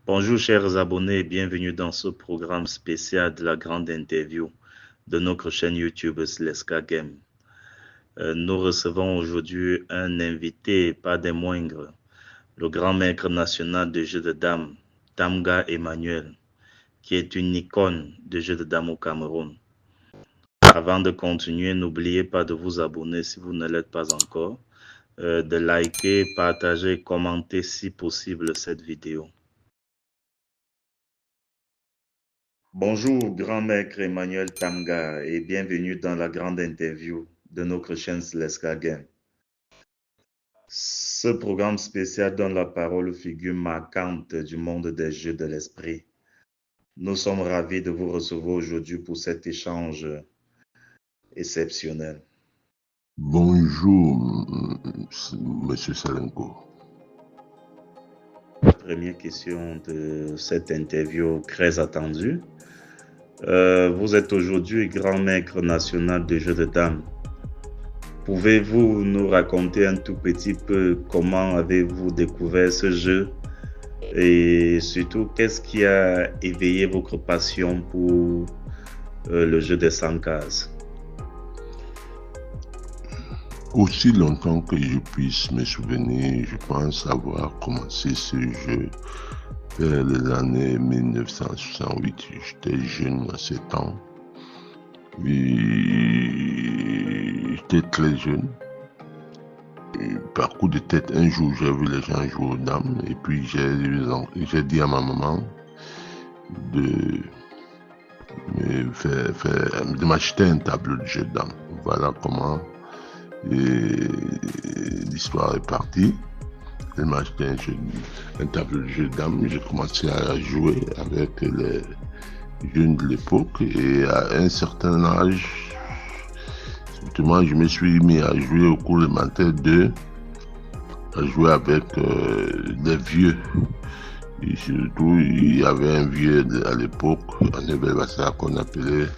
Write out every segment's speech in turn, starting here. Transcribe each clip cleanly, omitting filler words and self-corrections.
Bonjour chers abonnés et bienvenue dans ce programme spécial de la grande interview de notre chaîne YouTube Slesca Game. Nous recevons aujourd'hui un invité, pas des moindres, le grand maître national de jeu de dames, Tamga Emmanuel, qui est une icône de jeu de dames au Cameroun. Avant de continuer, n'oubliez pas de vous abonner si vous ne l'êtes pas encore, de liker, partager, commenter si possible cette vidéo. Bonjour, grand maître Emmanuel Tamga et bienvenue dans la grande interview de notre chaîne Slesca Game. Ce programme spécial donne la parole aux figures marquantes du monde des jeux de l'esprit. Nous sommes ravis de vous recevoir aujourd'hui pour cet échange exceptionnel. Bonjour, Monsieur Salenko. Première question de cette interview très attendue. Vous êtes aujourd'hui grand maître national de jeux de dames. Pouvez-vous nous raconter un tout petit peu comment avez-vous découvert ce jeu et surtout qu'est-ce qui a éveillé votre passion pour le jeu des 100 cases? Aussi longtemps que je puisse me souvenir, je pense avoir commencé ce jeu vers les années 1968. J'étais jeune à 7 ans. J'étais très jeune. Et par coup de tête, un jour, j'ai vu les gens jouer aux dames et puis j'ai dit à ma maman de m'acheter un tableau de jeu de dames. Voilà comment l'histoire est partie. Elle m'a acheté un tableau de jeu de dames. J'ai commencé à jouer avec les jeunes de l'époque et à un certain âge, subitement, je me suis mis à jouer au cours élémentaire 2, à jouer avec des vieux. Et surtout, il y avait un vieux à l'époque, en Nouvelle-Bassard, qu'on appelait...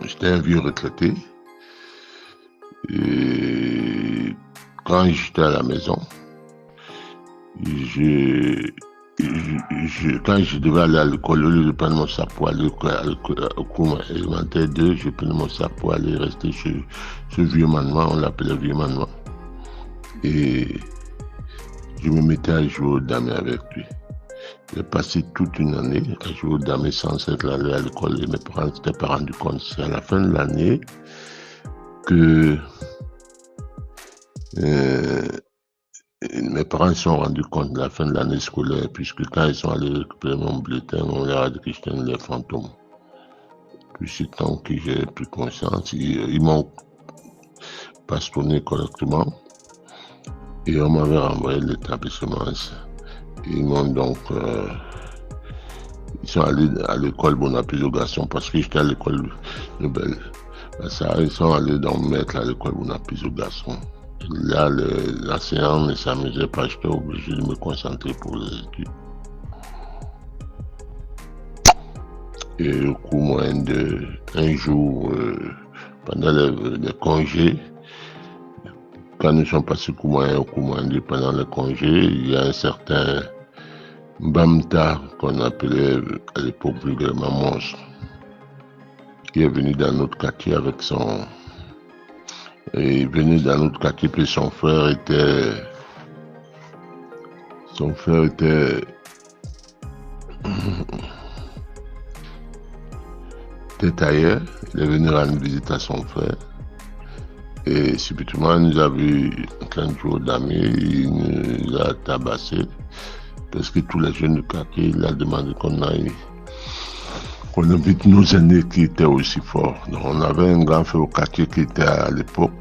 J'étais un vieux retraité. Et quand j'étais à la maison, quand je devais aller à l'école, au lieu de prendre mon sac pour aller au cours élémentaire 2, je prenais mon sac pour aller rester chez ce vieux manoir, on l'appelait vieux manoir. Et je me mettais à jouer aux dames avec lui. J'ai passé toute une année à jouer aux dames sans être allé à l'école et mes parents ne s'étaient pas rendus compte. C'est à la fin de l'année que mes parents se sont rendus compte de la fin de l'année scolaire, puisque quand ils sont allés récupérer mon bulletin, on leur a dit que j'étais les fantômes. Puis c'est tant que j'ai pris conscience, ils m'ont bastonné correctement et on m'avait renvoyé de l'établissement. Ils m'ont donc... ils sont allés à l'école Bonaparte-Garçon parce que j'étais à l'école Nobel. Ils sont allés donc me mettre à l'école Bonaparte-Garçon. Là, l'enseignant ne s'amusait pas, j'étais obligé de me concentrer pour les études. Et au cours moyen un jour, pendant les congés, quand nous sommes passés au cours moyen pendant les congés, il y a un certain Bamta, qu'on appelait à l'époque vulgairement monstre, qui est venu dans notre quartier avec son... Et il venait dans notre quartier, puis son frère était ailleurs. Il est venu rendre visite à son frère. Et subitement, il nous a vu en train de jouer aux dames, il nous a tabassé. Parce que tous les jeunes du quartier, il a demandé qu'on invite nos aînés qui étaient aussi forts. Donc, on avait un grand frère au quartier qui était à l'époque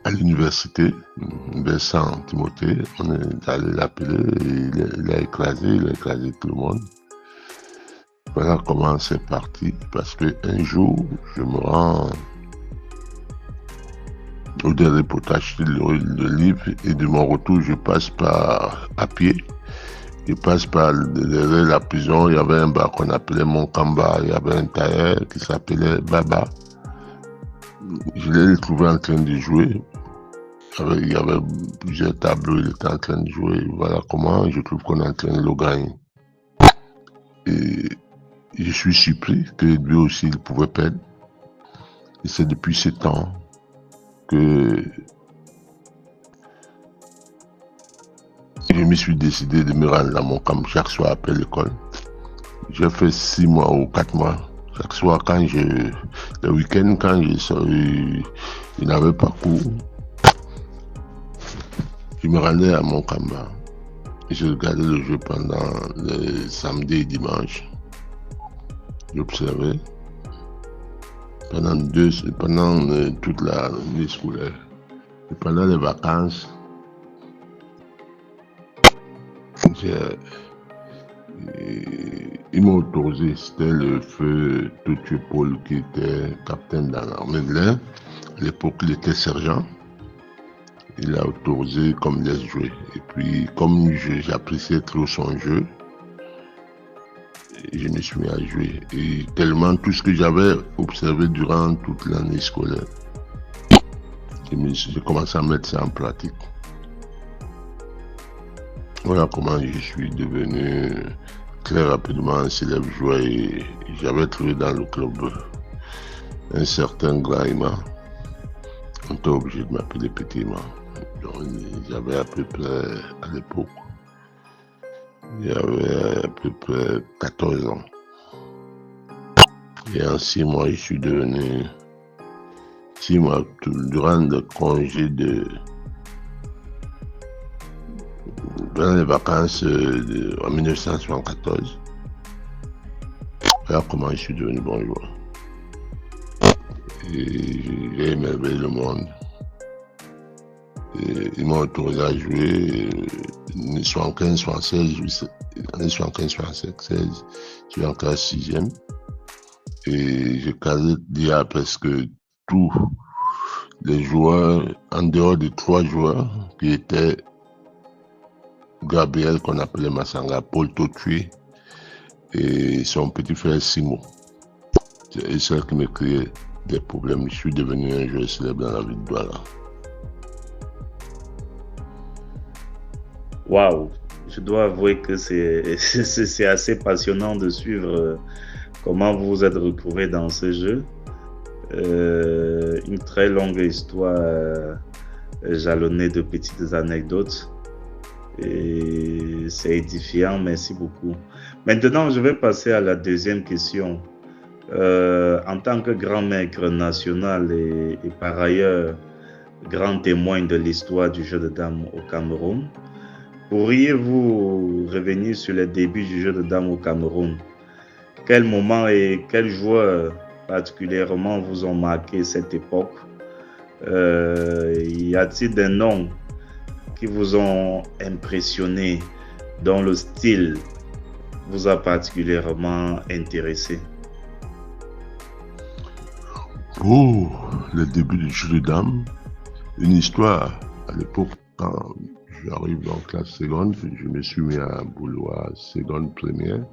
à l'université, Vincent Timothée. On est allé l'appeler, il a écrasé tout le monde. Voilà comment c'est parti, parce qu'un jour, je me rends au dernier potage de livre et de mon retour, je passe à pied. Je passe par derrière la prison, il y avait un bar qu'on appelait Monkamba, il y avait un tailleur qui s'appelait Baba. je l'ai trouvé en train de jouer. Il y avait plusieurs tableaux, il était en train de jouer. Voilà comment je trouve qu'on est en train de le gagner. Et je suis surpris que lui aussi il pouvait perdre. Et c'est depuis ce temps que je me suis décidé de me rendre à mon camp chaque soir après l'école. J'ai fait 6 mois ou 4 mois. Chaque soir, le week-end, quand je n'avais pas cours, je me rendais à mon camp. Je regardais le jeu pendant les samedis et dimanches. J'observais pendant toute l'année scolaire. Et pendant les vacances, ils m'ont autorisé, c'était le feu Totier Paul qui était capitaine dans l'armée de l'air. À l'époque, il était sergent. Il a autorisé comme laisse jouer. Et puis, comme j'appréciais trop son jeu, je me suis mis à jouer. Et tellement tout ce que j'avais observé durant toute l'année scolaire, j'ai commencé à mettre ça en pratique. Voilà comment je suis devenu très rapidement un célèbre joueur et j'avais trouvé dans le club un certain Graïma. On était obligé de m'appeler Petit Man. J'avais à peu près, à l'époque, j'avais à peu près 14 ans. Et en 6 mois, je suis devenu, 6 mois, durant le congé durant les vacances en 1974. Voilà comment je suis devenu bon joueur. Et j'ai émerveillé le monde. Et ils m'ont autorisé à jouer 75, 76, année 75, 76, je suis en classe 6e. Et j'ai casé déjà presque tous les joueurs, en dehors de 3 joueurs qui étaient Gabriel, qu'on appelait Massanga, Paul Totué et son petit frère Simo. C'est ça qui me créait des problèmes. Je suis devenu un joueur célèbre dans la ville de Douala. Waouh, je dois avouer que c'est assez passionnant de suivre comment vous vous êtes retrouvé dans ce jeu. Une très longue histoire jalonnée de petites anecdotes. Et c'est édifiant, merci beaucoup. Maintenant, je vais passer à la deuxième question. En tant que grand maître national et par ailleurs grand témoin de l'histoire du jeu de dames au Cameroun, pourriez-vous revenir sur les débuts du jeu de dames au Cameroun? Quel moment et quels joueurs particulièrement vous ont marqué cette époque? Y a-t-il des noms qui vous ont impressionné, dont le style vous a particulièrement intéressé? Pour le début du jeu de dames, une histoire. À l'époque, quand j'arrive en classe seconde, je me suis mis à vouloir seconde première,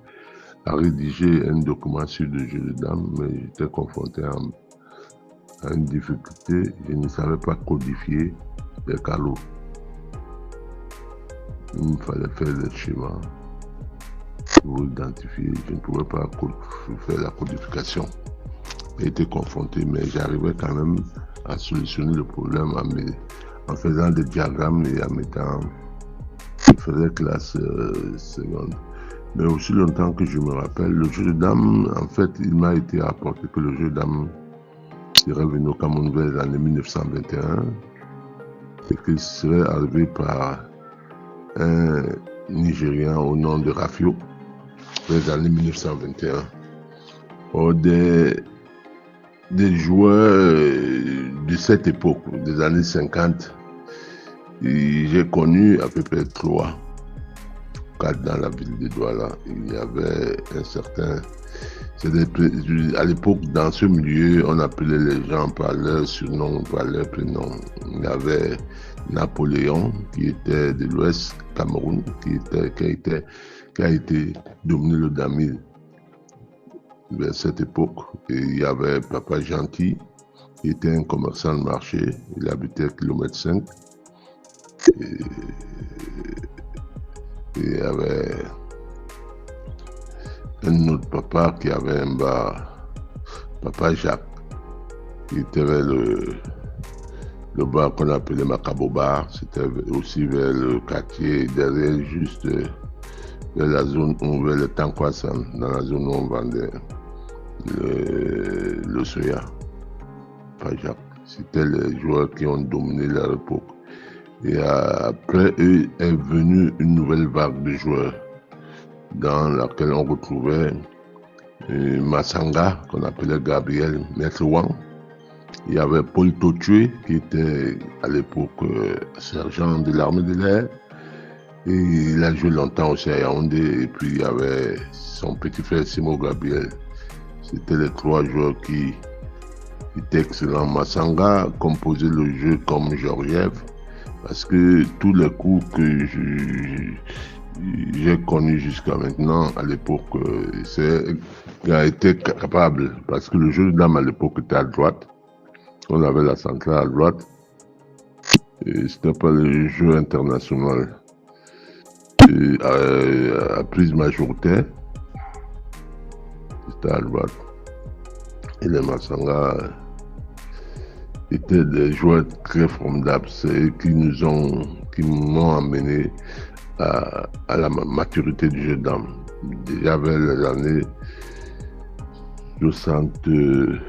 à rédiger un document sur le jeu de dames, mais j'étais confronté à une difficulté. Je ne savais pas codifier les calots. Il me fallait faire des schémas pour identifier. Je ne pouvais pas faire la codification. J'ai été confronté, mais j'arrivais quand même à solutionner le problème en faisant des diagrammes et en mettant. Je faisais classe seconde. Mais aussi longtemps que je me rappelle, le jeu de dames, en fait, il m'a été rapporté que le jeu de dames serait venu au Cameroun vers les années 1921 et qu'il serait arrivé par un Nigérian au nom de Rafio vers les années 1921. Or, des joueurs de cette époque, des années 50, j'ai connu à peu près 3, 4 dans la ville de Douala. Il y avait un certain... À l'époque, dans ce milieu, on appelait les gens par leur surnom, par leur prénom. Il y avait Napoléon, qui était de l'Ouest Cameroun, qui a été dominé le Damil vers cette époque. Et il y avait Papa Gentil, Il était un commerçant de marché. Il habitait à kilomètre 5. Et il y avait un autre papa qui avait un bar, Papa Jacques. Il était vers le bar qu'on appelait Macabo Bar. C'était aussi vers le quartier, derrière juste vers la zone où, vers le Tankwassan, dans la zone où on vendait le soya. Papa Jacques. C'était les joueurs qui ont dominé leur époque. Et après eux est venue une nouvelle vague de joueurs dans laquelle on retrouvait Massanga, qu'on appelait Gabriel, Maître Wang. Il y avait Paul Totue, qui était à l'époque sergent de l'armée de l'air. Et il a joué longtemps aussi à Yaoundé. Et puis il y avait son petit frère Simo Gabriel. C'était les trois joueurs qui étaient excellents. Massanga composait le jeu comme Georgiev. Parce que tous les coups que j'ai connus jusqu'à maintenant, à l'époque, il a été capable. Parce que le jeu de dame à l'époque était à droite. On avait la centrale à droite. Et c'était pas le jeu international. À prise majoritaire, c'était à droite. Et les Massanga étaient des joueurs très formidables, qui m'ont amené à la maturité du jeu d'âme. Déjà vers les années 76,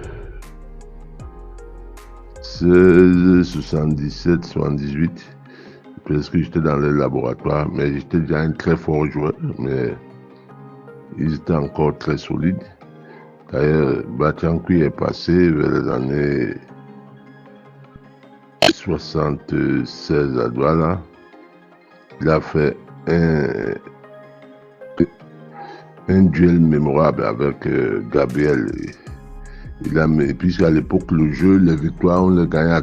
77, 78, parce que j'étais dans les laboratoires, mais j'étais déjà un très fort joueur, mais ils étaient encore très solides. D'ailleurs, Batiankui est passé vers les années 76 à Douala. Il a fait un duel mémorable avec Gabriel. Puisqu'à l'époque, le jeu, les victoires, on les gagnait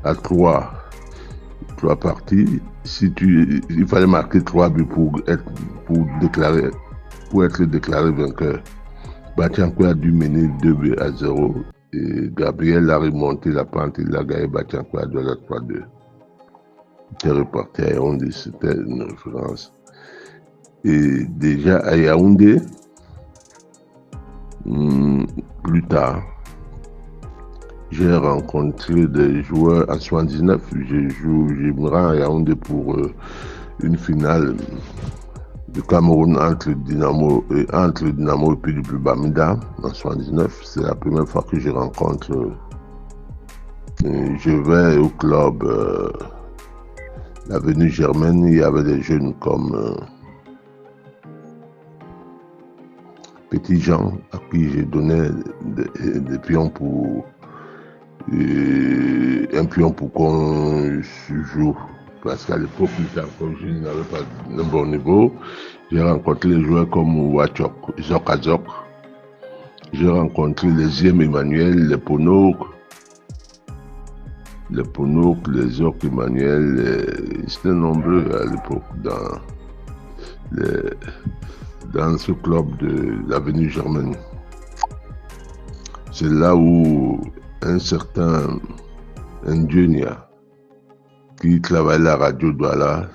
à 3 parties. Il fallait marquer 3 buts pour être déclaré vainqueur. Batiankou a dû mener 2-0. Et Gabriel a remonté la pente, il a gagné Batiankou à 3-2. Il était reparti à Yaoundé, c'était une référence. Et déjà à Yaoundé, plus tard, j'ai rencontré des joueurs en 79. Je me rends à Yaoundé pour une finale du Cameroun entre Dynamo et puis Bamida en 79. C'est la première fois que je rencontre. Je vais au club l'avenue Germaine. Il y avait des jeunes comme Petit Jean, à qui j'ai donné des pions pour un pion pour qu'on joue. Parce qu'à l'époque, je n'avais pas un bon niveau. J'ai rencontré les joueurs comme Wachok, Zok. J'ai rencontré les Ziem Emmanuel, les Ponok, les Zok Emmanuel. Ils étaient nombreux à l'époque dans ce club de l'avenue Germaine. C'est là où un certain Indionia, qui travaillait à la radio Douala,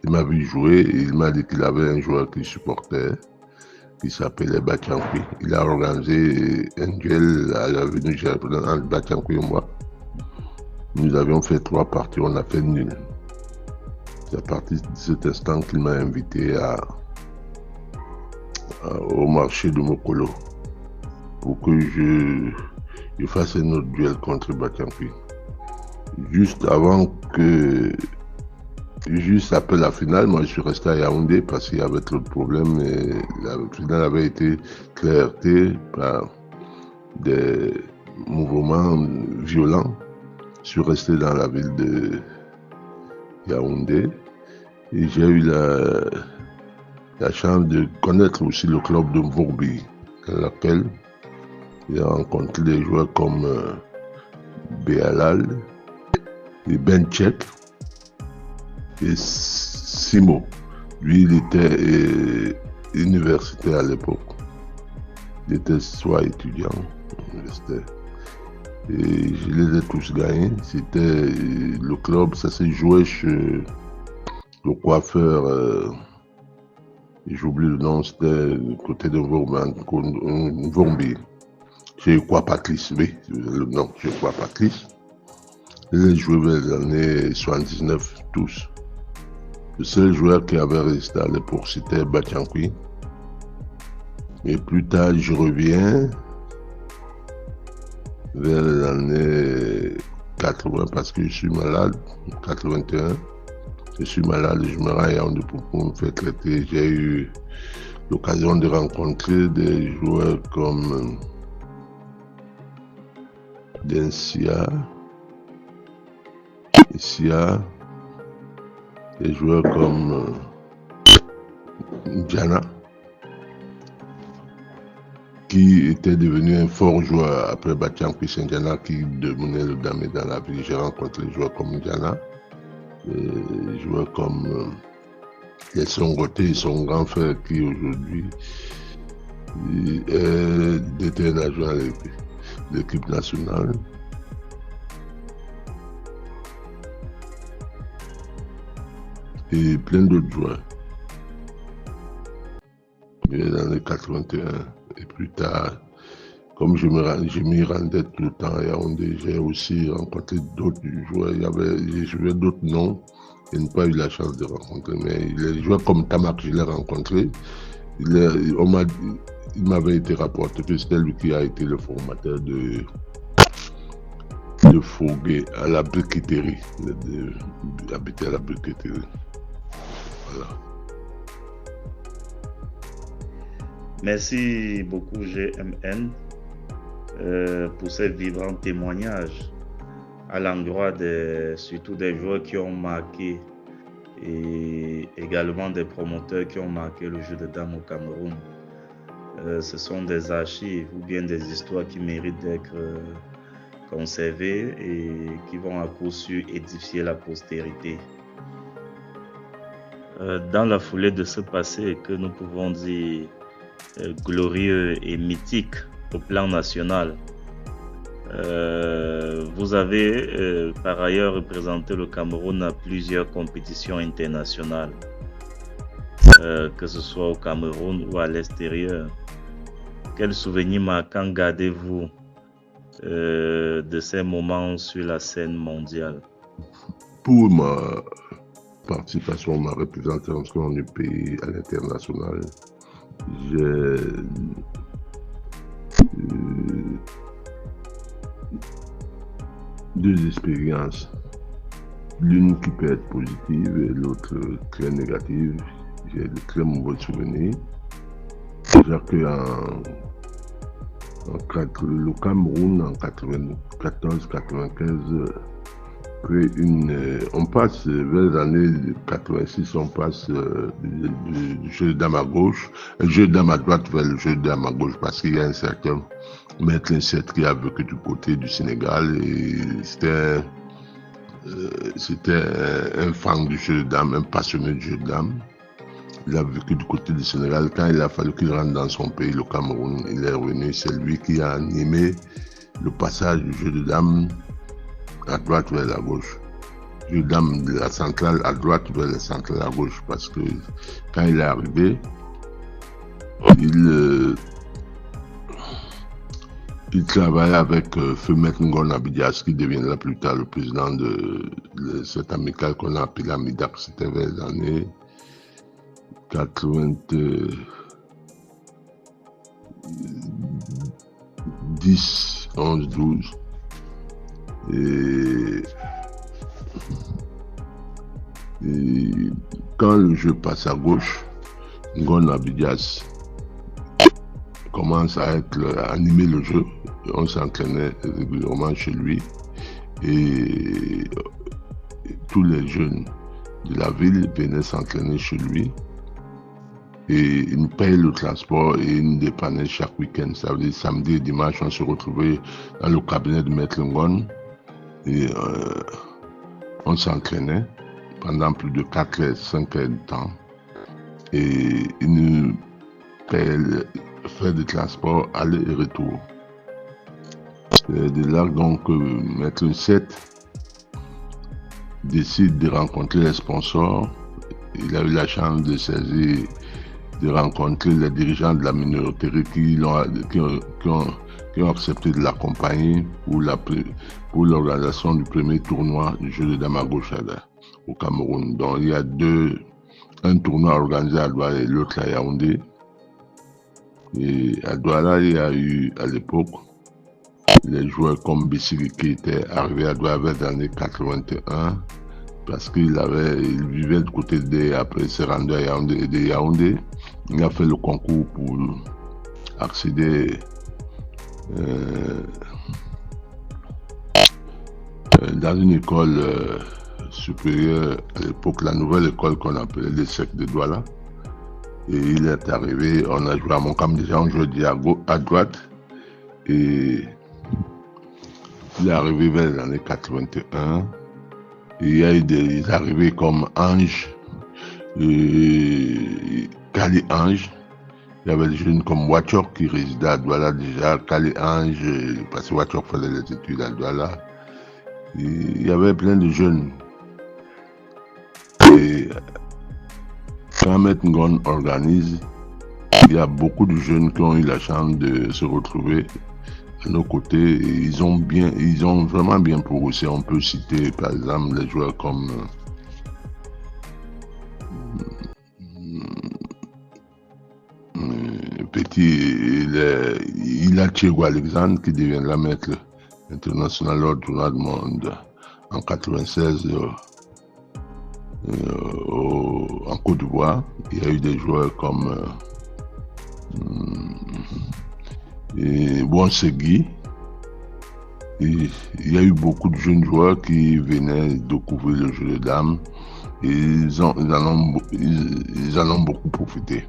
il m'a vu jouer et il m'a dit qu'il avait un joueur qu'il supportait, qui s'appelait Batiankui. Il a organisé un duel à l'avenue Germaine entre Batiankui et moi. Nous avions fait 3 parties, on a fait nul. C'est à partir de cet instant qu'il m'a invité au marché de Mokolo pour que je fasse un autre duel contre Batiankui. Juste après la finale, moi je suis resté à Yaoundé parce qu'il y avait trop de problèmes et la finale avait été très heurtée par des mouvements violents. Je suis resté dans la ville de Yaoundé et j'ai eu la chance de connaître aussi le club de Mvorbi, dans lequel j'ai rencontré des joueurs comme Béalal et Benchek et Simo. Lui, il était universitaire à l'époque. Il était soit étudiant universitaire. Et je les ai tous gagnés. C'était le club, ça s'est joué chez le coiffeur, j'oublie le nom, c'était côté de Vormbi. Chez Kwapatlis, oui, le nom, chez Kwapatlis. Ils jouaient vers les années 79 tous. Le seul joueur qui avait resté à l'époque, c'était Batiankui. Et plus tard, je reviens vers les années 80 parce que je suis malade, 81. Je suis malade, je me rends à Yaoundé pour me faire traiter. J'ai eu l'occasion de rencontrer des joueurs comme Densia, des joueurs comme Diana, qui était devenu un fort joueur après Batiankui Saint-Diana, qui devenait le damé dans la vie. J'ai rencontré des joueurs comme Diana, des joueurs comme Son Goté, son grand frère, qui aujourd'hui était un agent de l'équipe nationale. Et plein d'autres joueurs. Dans les années 81 et plus tard, comme je m'y rendais tout le temps à Yaoundé, j'ai aussi rencontré d'autres joueurs. J'ai joué d'autres noms. Je n'ai pas eu la chance de rencontrer, mais les joueurs comme Tamak, je l'ai rencontré. Il m'avait été rapporté que c'était lui qui a été le formateur de Foguet à la briqueterie, habité à la briqueterie. Voilà. Merci beaucoup GMN pour ces vibrants témoignages à l'endroit surtout des joueurs qui ont marqué et également des promoteurs qui ont marqué le jeu de dames au Cameroun. Ce sont des archives ou bien des histoires qui méritent d'être conservées et qui vont à coup sûr édifier la postérité. Dans la foulée de ce passé que nous pouvons dire glorieux et mythique au plan national, vous avez par ailleurs représenté le Cameroun à plusieurs compétitions internationales, que ce soit au Cameroun ou à l'extérieur. Quels souvenirs marquants gardez-vous de ces moments sur la scène mondiale? Pour ma participation, ma représentation du pays à l'international, j'ai deux expériences, l'une qui peut être positive et l'autre très négative. J'ai de très mauvais souvenirs. Déjà que le Cameroun en 94-95, on passe vers les années 86, on passe du jeu de dames à gauche, le jeu de dames à droite vers le jeu de dames à gauche parce qu'il y a un certain maître Lincette qui a vécu du côté du Sénégal et c'était un fan du jeu de dames, un passionné du jeu de dames. Il a vécu du côté du Sénégal. Quand il a fallu qu'il rentre dans son pays, le Cameroun, il est revenu. C'est lui qui a animé le passage du jeu de dames à droite vers la gauche. Le jeu de dames de la centrale à droite vers la centrale à gauche. Parce que quand il est arrivé, il travaillait avec Feu Maître Ngon Abidjas, qui deviendra plus tard le président de cette amicale qu'on a appelée l'Amidac. C'était vers les années 90, 11, 12. Et quand le jeu passe à gauche, Ngon Abidjas commence à animer le jeu. On s'entraînait régulièrement chez lui et tous les jeunes de la ville venaient s'entraîner chez lui. Et il nous payait le transport et il nous dépannait chaque week-end. Ça veut dire samedi et dimanche, on se retrouvait dans le cabinet de Maître Ngon et on s'entraînait pendant plus de 4 heures, 5 heures de temps. Et il nous payait le frais de transport aller et retour. de là, donc, Maître 7 décide de rencontrer les sponsors. Il a eu la chance de saisir, de rencontrer les dirigeants de la minoterie qui ont accepté de l'accompagner pour l'organisation du premier tournoi du jeu de dames à Gauchada au Cameroun. Donc il y a un tournoi organisé à Douala et l'autre à Yaoundé. Et à Douala, il y a eu à l'époque les joueurs comme Bissiri qui étaient arrivés à Douala vers les années 81 parce qu'il vivait du côté de après s'est rendu à Yaoundé. Il a fait le concours pour accéder dans une école supérieure à l'époque, la nouvelle école qu'on appelait l'ESSEC de Douala. Et il est arrivé, on a joué à Montcalm déjà, on jouait à droite. Et il est arrivé vers les années 81. Et il y a eu des arrivées comme Ange, Kali Ange. Il y avait des jeunes comme Wachok qui résidaient à Douala déjà, Kali Ange, parce que Wachok faisait les études à Douala. Et il y avait plein de jeunes. Et quand Maître Ngon organise, il y a beaucoup de jeunes qui ont eu la chance de se retrouver à nos côtés. Et ils ont vraiment bien progressé. On peut citer par exemple les joueurs comme il a Thiago Alexandre qui deviendra maître international lors du tournoi du monde en 96 en Côte d'Ivoire. Il y a eu des joueurs comme Bonsegui. Il y a eu beaucoup de jeunes joueurs qui venaient découvrir le jeu de dames et ils en ont beaucoup profité.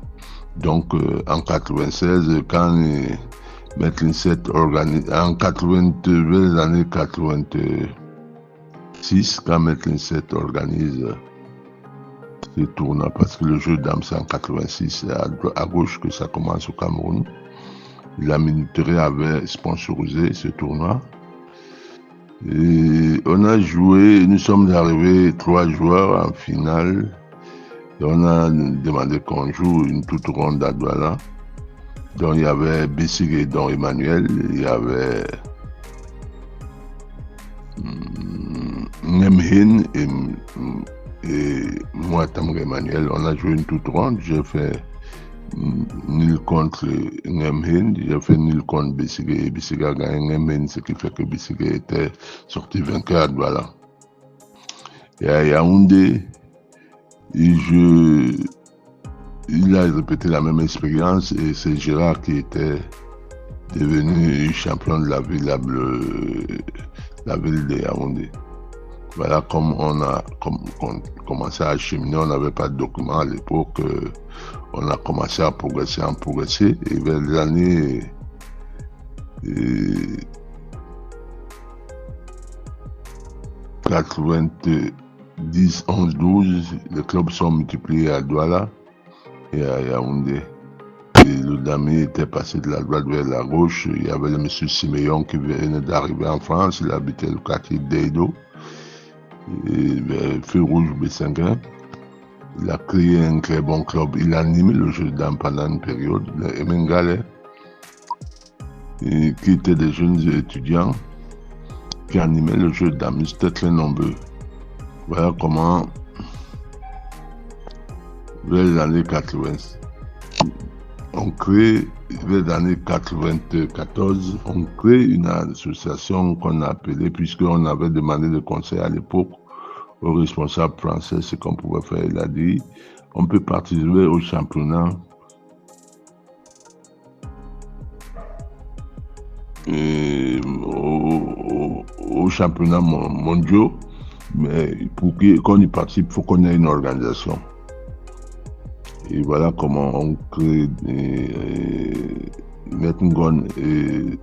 Donc en 96, quand Maître 7 organise, en 82, les années 86, quand Maître 7 organise ce tournoi, parce que le jeu de dames c'est en 86, c'est à gauche que ça commence au Cameroun. La minoterie avait sponsorisé ce tournoi. Et on a joué, nous sommes arrivés 3 joueurs en finale. Et on a demandé qu'on joue une toute ronde à Douala. Donc il y avait Bissiri et Don Emmanuel, il y avait Nemhin et moi, Tamre Emmanuel. On a joué une toute ronde. J'ai fait nul contre Nemhin, j'ai fait nul contre Bissiri et Bissiri a gagné Nemhin, ce qui fait que Bissiri était sorti vainqueur à Douala. Et à Yaoundé, il a répété la même expérience et c'est Gérard qui était devenu champion de la ville de Yaoundé. Voilà comme on a commencé à cheminer, on n'avait pas de documents à l'époque, on a commencé à progresser et vers les années 90, 11, 12, les clubs sont multipliés à Douala et à Yaoundé. Et le damier était passé de la droite vers la gauche. Il y avait le monsieur Siméon qui venait d'arriver en France, il habitait le quartier d'Eido, Feu Rouge Bessinguin. Il a créé un très bon club. Il a animé le jeu de dames pendant une période, le Emengale, qui étaient des jeunes étudiants qui animaient le jeu de dames. Ils étaient très nombreux. Voilà comment, vers les années 80, vers les années 94, on crée une association qu'on a appelée, puisqu'on avait demandé de conseil à l'époque aux responsables français ce qu'on pouvait faire. Il a dit, on peut participer au championnat aux championnats mondiaux, mais pour qu'on y participe, il faut qu'on ait une organisation. Et voilà comment on crée Maître Ngon et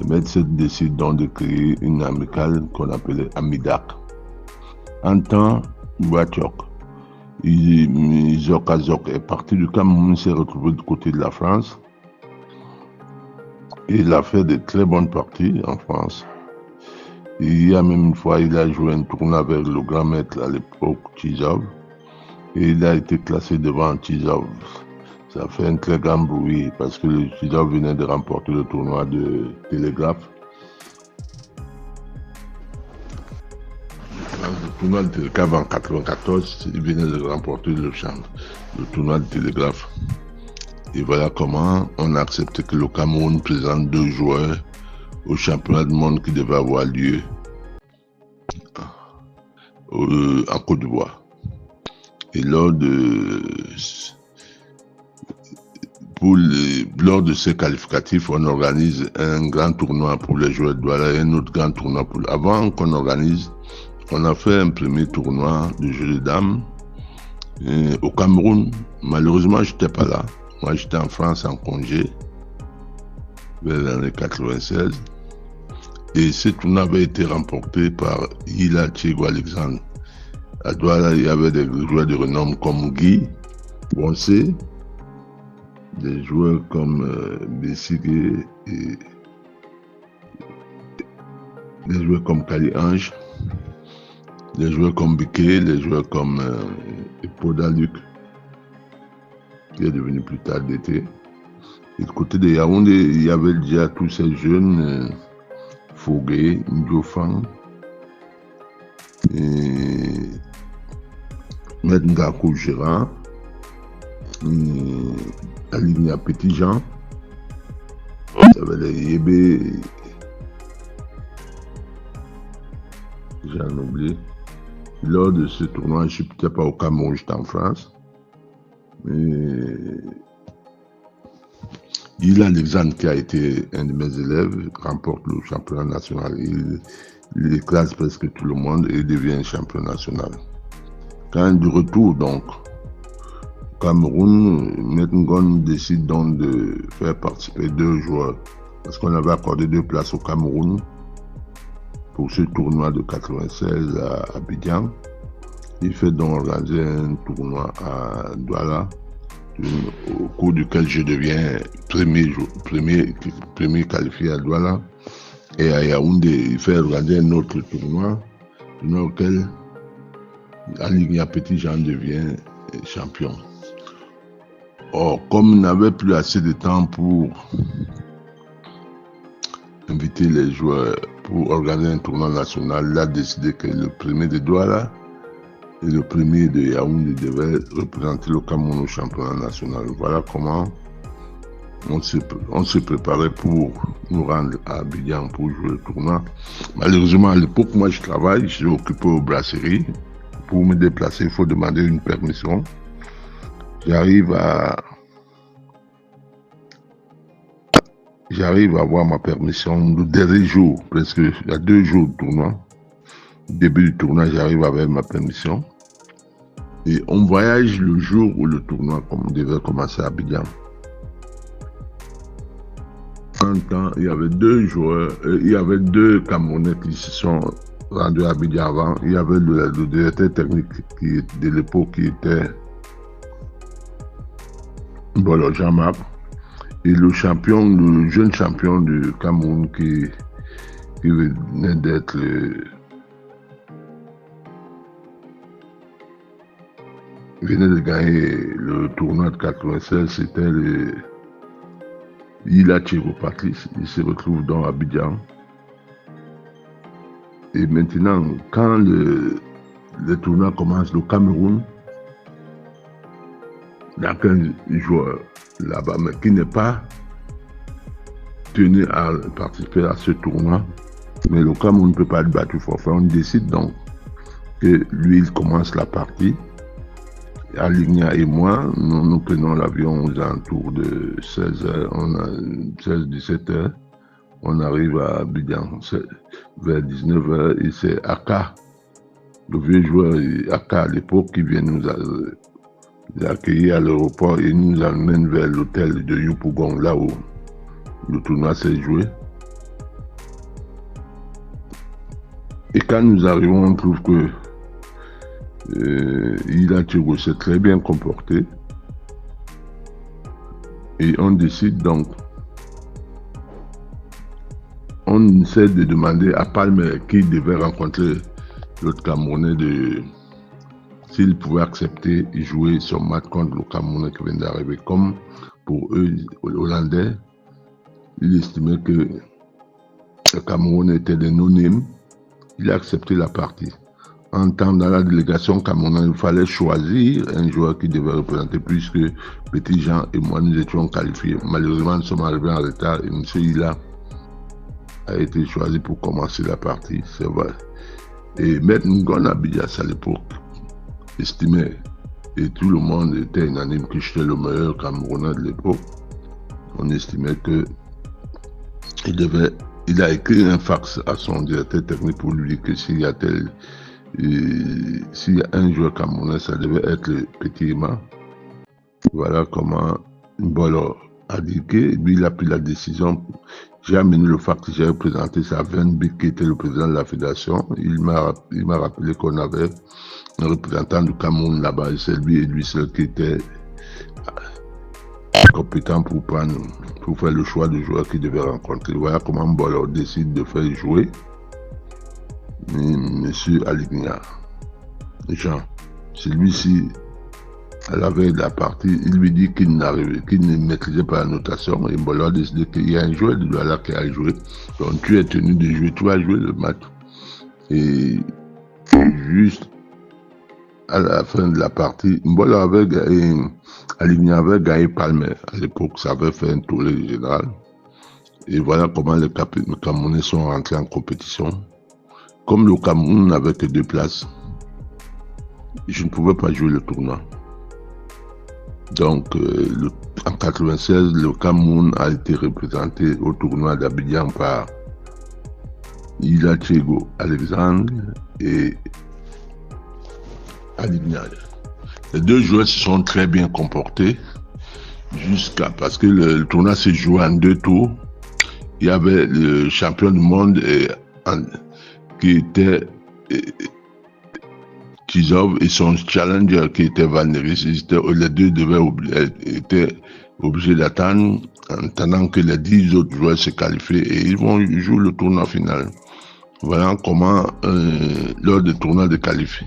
Maître 7 décide donc de créer une amicale qu'on appelait Amidac. En temps, Wachok, Zok est parti du Cameroun, s'est retrouvé du côté de la France. Il a fait de très bonnes parties en France. Il y a même une fois, il a joué un tournoi avec le grand maître à l'époque, Tizov, et il a été classé devant Tizov. Ça fait un très grand bruit parce que le Tizov venait de remporter le tournoi de télégraphe. Le tournoi de télégraphe en 1994, il venait de remporter le tournoi de télégraphe. Et voilà comment on a accepté que le Cameroun présente 2 joueurs au championnat du monde qui devait avoir lieu en Côte d'Ivoire. Et lors de ces qualificatifs, on organise un grand tournoi pour les joueurs de Douala et un autre grand tournoi Avant qu'on organise, on a fait un premier tournoi de jeu de dames au Cameroun. Malheureusement, je n'étais pas là. Moi, j'étais en France en congé vers l'année 96. Et ce tournoi avait été remporté par Hila Thiego Alexandre. À Douala, il y avait des joueurs de renom comme Guy Bonsé, des joueurs comme Bessigue et des joueurs comme Kali Ange, des joueurs comme Biquet, des joueurs comme Podaluc, qui est devenu plus tard d'été. Et du côté de Yaoundé, il y avait déjà tous ces jeunes, Fogué, Ndiofang, Maître Ngakou Gérard, Aligna Petit Jean, il y avait les Yébé, j'en oublie. Lors de ce tournoi, je n'étais pas au Cameroun, j'étais en France. Il Alexandre, qui a été un de mes élèves, remporte le championnat national. Il écrase presque tout le monde et devient champion national. Quand du retour, donc, Cameroun, Metngon décide donc de faire participer 2 joueurs. Parce qu'on avait accordé 2 places au Cameroun pour ce tournoi de 96 à Abidjan. Il fait donc organiser un tournoi à Douala, au cours duquel je deviens premier qualifié à Douala. Et à Yaoundé, il fait organiser un autre tournoi auquel Aligna Petit Jean devient champion. Or, comme il n'avait plus assez de temps pour inviter les joueurs pour organiser un tournoi national, il a décidé que le premier de Douala et le premier de Yaoundé devaient représenter le Cameroun au championnat national. Voilà comment on se préparait pour nous rendre à Abidjan pour jouer le tournoi. Malheureusement, à l'époque, moi je travaille, je suis occupé aux brasseries. Pour me déplacer, il faut demander une permission. J'arrive à avoir ma permission le dernier jour, presque il y a 2 jours de tournoi. Au début du tournoi, j'arrive avec ma permission. Et on voyage le jour où le tournoi devait commencer à Abidjan. En temps, il y avait 2 joueurs, il y avait 2 Camerounais qui se sont rendus à Abidjan avant. Il y avait le directeur technique de l'époque qui était Bolo Jean-Marc. Et le jeune champion du Cameroun qui venait d'être venait de gagner le tournoi de 96, c'était Hila Thiego Patrice. Il se retrouve dans Abidjan. Et maintenant, quand le tournoi commence, le Cameroun, il y a qu'un joueur là-bas, mais qui n'est pas tenu à participer à ce tournoi. Mais le Cameroun ne peut pas être battu forfait. On décide donc que lui, il commence la partie. Aligna et moi, nous prenons l'avion aux alentours de 16h, on arrive à Abidjan vers 19h et c'est Aka, le vieux joueur Aka à l'époque qui vient nous accueillir à l'aéroport et nous amène vers l'hôtel de Yopougon, là où le tournoi s'est joué. Et quand nous arrivons, on trouve que Hila Thiego s'est très bien comporté. Et on décide donc on essaie de demander à Palmer qui devait rencontrer l'autre Camerounais s'il pouvait accepter de jouer son match contre le Camerounais qui vient d'arriver. Comme pour eux, les Hollandais, ils estimaient que le Cameroun était des non-names. Il a accepté la partie. En temps, dans la délégation camerounaise, il fallait choisir un joueur qui devait représenter, puisque Petit Jean et moi, nous étions qualifiés. Malheureusement, nous sommes arrivés en retard et M. Hila a été choisi pour commencer la partie, c'est vrai. Et Maître Ngon Abidjas à l'époque estimait, et tout le monde était unanime que j'étais le meilleur Camerounais de l'époque. On estimait que il a écrit un fax à son directeur technique pour lui dire que s'il y a un joueur camerounais, ça devait être le Petit Ima. Voilà comment Mbolo a dit que lui, il a pris la décision. J'ai amené le fax, j'ai présenté ça à Venbic, qui était le président de la fédération. Il m'a rappelé qu'on avait un représentant du Cameroun là-bas, et c'est lui et lui seul qui était compétent pour faire le choix du joueur qu'il devait rencontrer. Voilà comment Mbolo décide de faire jouer M. Aligna. Jean, celui-ci, à la veille de la partie, il lui dit qu'il ne maîtrisait pas la notation, et Mbolo a décidé qu'il y a un joueur de Douala qui a joué. Donc tu es tenu de jouer, tu vas jouer le match. Et juste à la fin de la partie, Mbolo Aligna avait gagné Palmer. À l'époque, ça avait fait un tollé général. Et voilà comment les Camerounais sont rentrés en compétition. Comme le Cameroun n'avait que 2 places, je ne pouvais pas jouer le tournoi. Donc, en 1996, le Cameroun a été représenté au tournoi d'Abidjan par Ila Chego Alexandre et Aligna. Les 2 joueurs se sont très bien comportés parce que le tournoi s'est joué en 2 tours. Il y avait le champion du monde qui était Tizov et son challenger qui était Vaneris. Les 2 étaient obligés d'attendre en attendant que les 10 autres joueurs se qualifient et ils vont jouer le tournoi final. Voilà comment lors du tournoi de qualif,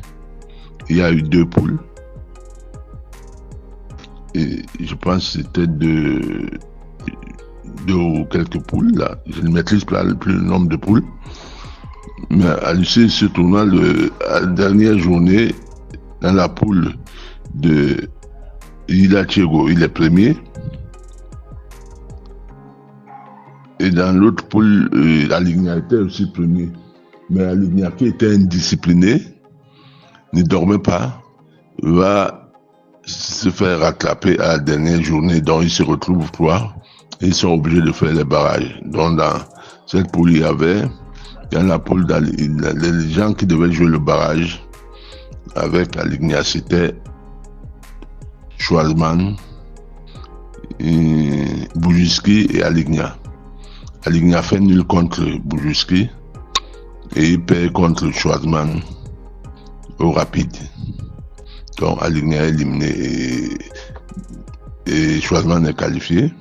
il y a eu 2 poules. Et je pense que c'était 2 ou quelques poules là. Je ne maîtrise pas plus le nombre de poules. Mais à l'issue de ce tournoi, à la dernière journée, dans la poule de Ila Chego, il est premier. Et dans l'autre poule, Aligna était aussi premier. Mais Aligna, qui était indiscipliné, ne dormait pas, va se faire rattraper à la dernière journée, donc ils se retrouvent 3 et ils sont obligés de faire les barrages. Donc dans cette poule, il y avait dans la poule les gens qui devaient jouer le barrage avec Aligna, c'était Schwarzman, Bujuski et Aligna. Aligna fait nul contre Bujuski et il perd contre Schwarzman au rapide. Donc Aligna est éliminé et Schwarzman est qualifié.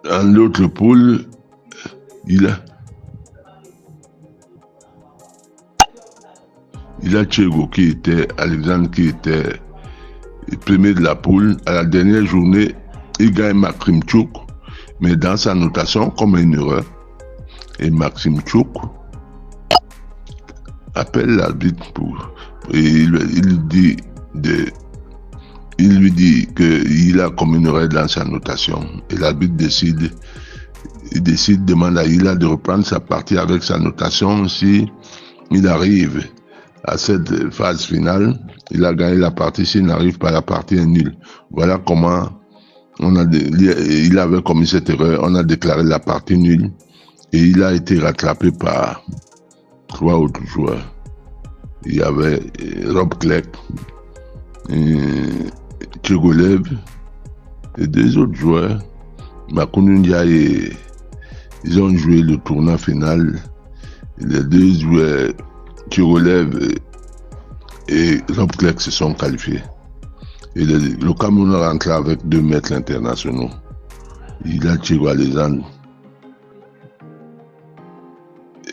Dans l'autre poule, il a Chego qui était Alexandre qui était premier de la poule. À la dernière journée, il gagne Maxime Tchouk, mais dans sa notation, comme une erreur. Et Maxime Tchouk appelle l'arbitre et il lui dit qu'il a comme une erreur dans sa notation. Et l'arbitre demande à Ila de reprendre sa partie avec sa notation. Si il arrive à cette phase finale, il a gagné la partie. S'il n'arrive pas, la partie est nulle. Voilà comment il avait commis cette erreur. On a déclaré la partie nulle et il a été rattrapé par 3 autres joueurs. Il y avait Rob Clerc, Tchegolev et 2 autres joueurs. Makounundia et ils ont joué le tournoi final. Les 2 joueurs, Tchegolev et l'Opclec se sont qualifiés. Et le Cameroun est rentré avec 2 maîtres internationaux. Il a Thierry Alexandre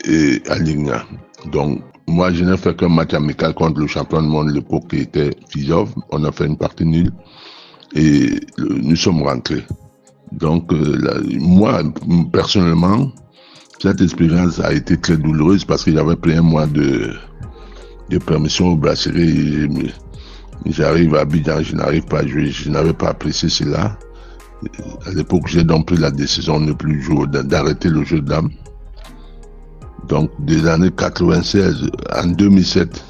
et Aligna. Donc, moi, je n'ai fait qu'un match amical contre le champion du monde de l'époque qui était Fizov. On a fait une partie nulle et nous sommes rentrés. Donc, moi, personnellement, cette expérience a été très douloureuse parce que j'avais pris un mois de permission au brasserie. J'arrive à Abidjan, je n'arrive pas à jouer, je n'avais pas apprécié cela. À l'époque, j'ai donc pris la décision de ne plus jouer, d'arrêter le jeu de dames. Donc, des années 96, en 2007,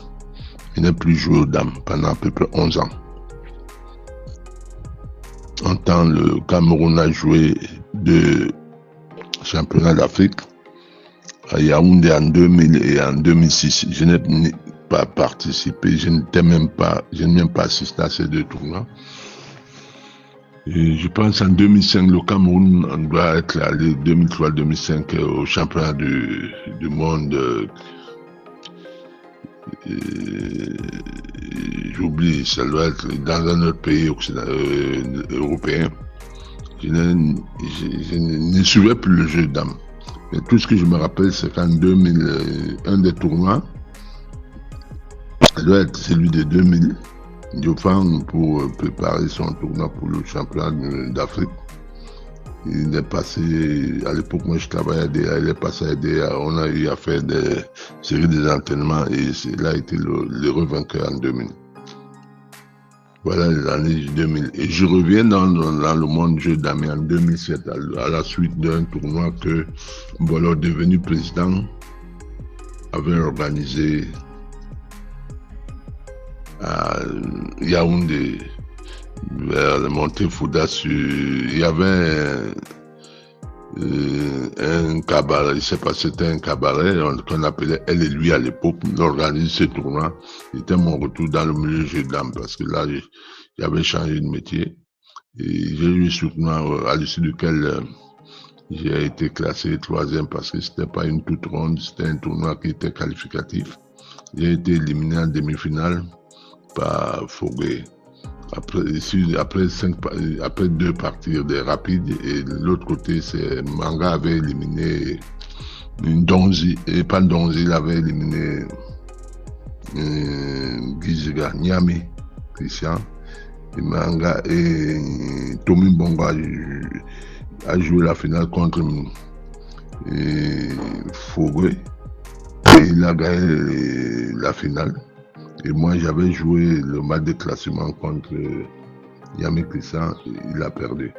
je n'ai plus joué aux dames pendant à peu près 11 ans. En temps, le Cameroun a joué 2 championnats d'Afrique, à Yaoundé en 2000 et en 2006. Je n'ai pas participé, je n'ai même pas assisté à ces 2 tournois. Et je pense en 2005, le Cameroun on doit être allé 2003-2005 au championnat du monde. J'oublie, ça doit être dans un autre pays européen. Je ne suivais plus le jeu de dames. Mais tout ce que je me rappelle, c'est qu'en 2000, un des tournois, ça doit être celui de 2000. Diofan, pour préparer son tournoi pour le championnat d'Afrique, il est passé, à l'époque moi je travaillais à DA, il est passé à DA, on a eu à faire des séries d'entraînements et il a été le revainqueur en 2000. Voilà les années 2000. Et je reviens dans le monde du jeu d'ami en 2007, à la suite d'un tournoi que Mbolo, devenu président, avait organisé à Yaoundé, vers le montée Fouda. Il y avait un cabaret, je sais pas, c'était un cabaret qu'on appelait Elle et lui à l'époque. On organisait ce tournoi. C'était mon retour dans le milieu du jeu de dames parce que là, j'avais changé de métier. Et j'ai eu ce tournoi à l'issue duquel j'ai été classé 3e parce que c'était pas une toute ronde, c'était un tournoi qui était qualificatif. J'ai été éliminé en demi-finale par Foguet. Après 2 parties des rapides et de l'autre côté, c'est Manga avait éliminé Donzi, et pas Donzi, il avait éliminé Giziga, Niami, Christian, et Manga et Tommy Bongo a joué la finale contre Foguet et il a gagné la finale. Et moi, j'avais joué le match de classement contre Yami Christian, il a perdu.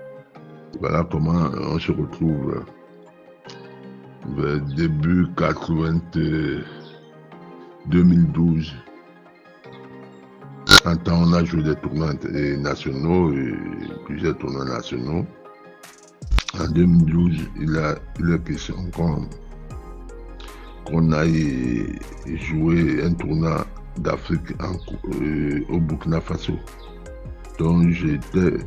Voilà comment on se retrouve vers début 2012. En temps, on a joué des tournois nationaux, plusieurs tournois nationaux. En 2012, il est question qu'on aille jouer un tournoi d'Afrique au Burkina Faso. Donc j'étais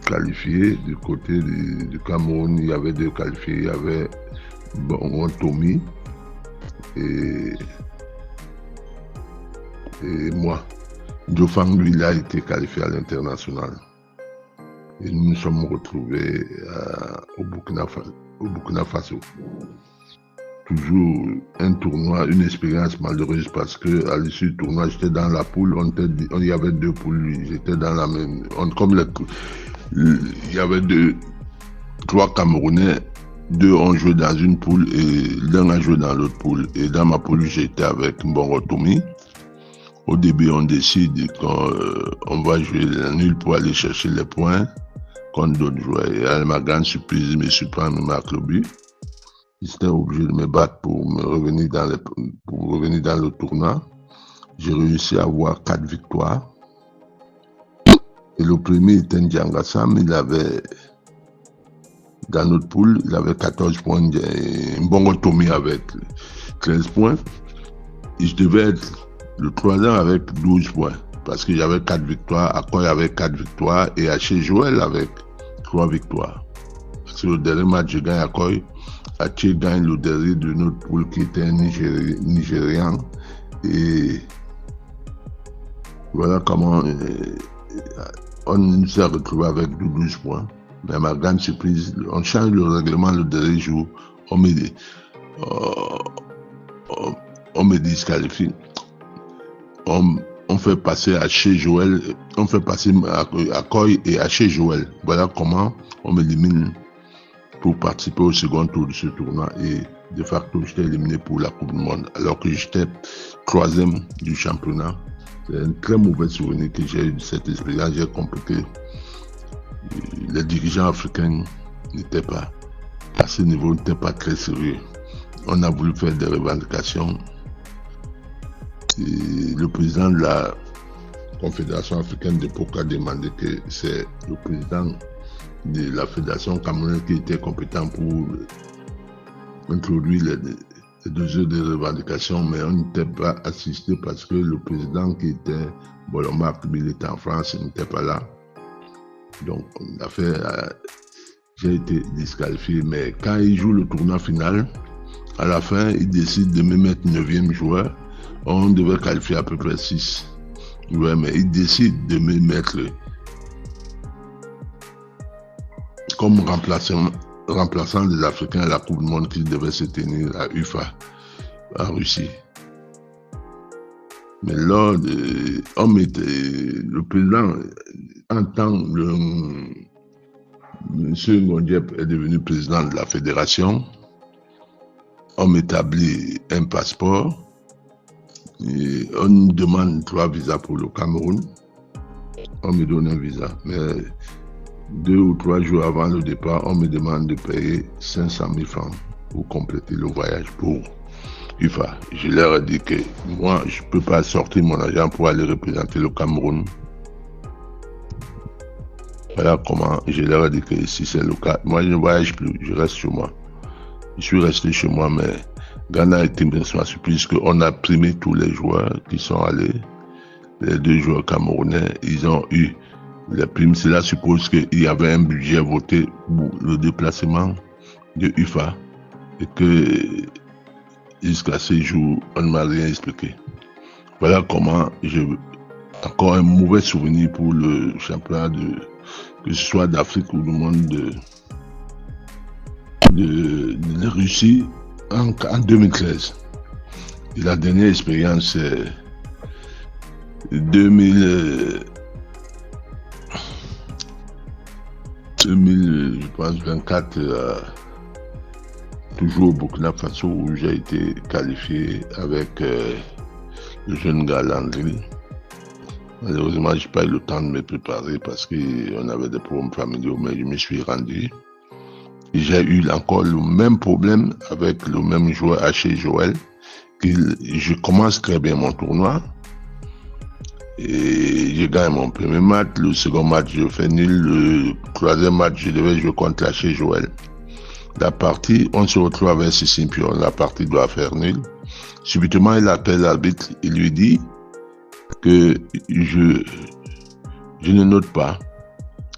qualifié du côté du Cameroun. Il y avait 2 qualifiés, il y avait Tommy et moi. Diofang, lui, il a été qualifié à l'international. Et nous nous sommes retrouvés au Burkina Faso. Toujours un tournoi, une expérience malheureuse parce que à l'issue du tournoi, j'étais dans la poule, il y avait 2 poules, j'étais dans la même, il y avait 3 Camerounais, 2 ont joué dans une poule et l'un a joué dans l'autre poule. Et dans ma poule, j'étais avec Mbongo Tomi. Au début, on décide qu'on va jouer la nulle pour aller chercher les points contre d'autres joueurs. Et à ma grande surprise, il me surprend, il me marque le but. J'étais obligé de me battre pour revenir dans le tournoi. J'ai réussi à avoir 4 victoires. Et le premier était Ndjangassam, il avait, dans notre poule, il avait 14 points. Mbongo Tomi avec 13 points. Et je devais être le 3e avec 12 points. Parce que j'avais 4 victoires, Akoy avait 4 victoires et Haché Joël avec 3 victoires. Parce que le dernier match, je gagne Akoy. Haché gagne le dernier de notre poule qui était un Nigérian. Et Voilà comment on s'est retrouvé avec 12 points. Mais à ma grande surprise, on change le règlement le dernier jour. On me disqualifie. On fait passer à chez Joël, on fait passer à Koy et à chez Joël. Voilà comment on m'élimine pour participer au second tour de ce tournoi. Et de facto, j'étais éliminé pour la Coupe du Monde, alors que j'étais 3e du championnat. C'est un très mauvais souvenir que j'ai eu de cette expérience. J'ai compris que les dirigeants africains n'étaient pas, à ce niveau, n'étaient pas très sérieux. On a voulu faire des revendications. Et le président de la Confédération africaine d'époque a demandé que c'est le président de la Fédération camerounaise qui était compétent pour introduire les 2 heures de revendication, mais on n'était pas assisté parce que le président qui était Bolomar, il était en France, il n'était pas là. Donc, j'ai été disqualifié, mais quand il joue le tournoi final, à la fin, il décide de me mettre 9e joueur. On devait qualifier à peu près 6. Ouais, mais il décide de me mettre comme remplaçant des Africains à la Coupe du Monde qui devait se tenir à Ufa, en Russie. Mais là, le président entend M. Ngondiep est devenu président de la fédération. On m'établit un passeport. Et on me demande 3 visas pour le Cameroun. On me donne un visa. Mais 2 ou 3 jours avant le départ, on me demande de payer 500 000 francs pour compléter le voyage pour UFA. Je leur ai dit que moi, je ne peux pas sortir mon argent pour aller représenter le Cameroun. Voilà comment je leur ai dit que si c'est le cas, moi je ne voyage plus, je reste chez moi. Je suis resté chez moi, mais Ghana a été immensément surprise qu'on a primé tous les joueurs qui sont allés. Les 2 joueurs camerounais, ils ont eu les primes. Cela suppose qu'il y avait un budget voté pour le déplacement de UFA et que jusqu'à ce jour, on ne m'a rien expliqué. Voilà comment encore un mauvais souvenir pour le championnat que ce soit d'Afrique ou du monde de Russie en 2013. Et la dernière expérience, c'est 2024, toujours au Burkina Faso, où j'ai été qualifié avec le jeune gars Landry. Malheureusement, je n'ai pas eu le temps de me préparer parce qu'on avait des problèmes familiaux, mais je me suis rendu. J'ai eu encore le même problème avec le même joueur H. Joël. Je commence très bien mon tournoi. Et je gagne mon premier match. Le second match, je fais nul. Le 3e match, je devais jouer contre H. Joël. La partie, on se retrouve avec Sissim Pion. La partie doit faire nul. Subitement, il appelle l'arbitre. Il lui dit que je ne note pas.